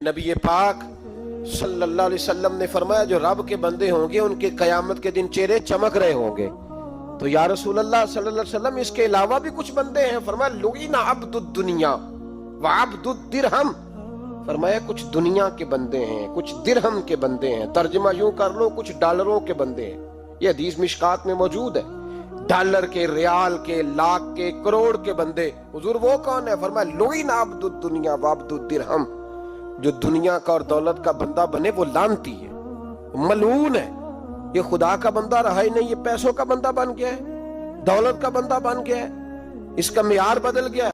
नबी पाक सल्लल्लाहु अलैहि वसल्लम ने फरमाया जो रब के बंदे होंगे उनके कयामत के दिन चेहरे चमक रहे होंगे। तो या रसूल अल्लाह सल्लल्लाहु अलैहि वसल्लम इसके अलावा भी कुछ बंदे हैं? फरमाया लुईना अब्दुद दुनिया व अब्दुद दिरहम। फरमाया कुछ दुनिया के बंदे हैं, कुछ दिरहम के बंदे हैं। तर्जुमा यूं कर लो, कुछ डॉलरों के बंदे हैं। ये हदीस मिशकात में मौजूद है। डॉलर के, रियाल के, लाख के, करोड़ के बंदे। हुजूर वो कौन है? फरमाया लुईना अब्दुद दुनिया व अब्दुद दिरहम। जो दुनिया का और दौलत का बंदा बने वो लानती है, मलून है। ये खुदा का बंदा रहा ही नहीं, ये पैसों का बंदा बन गया है, दौलत का बंदा बन गया है। इसका मियार बदल गया है।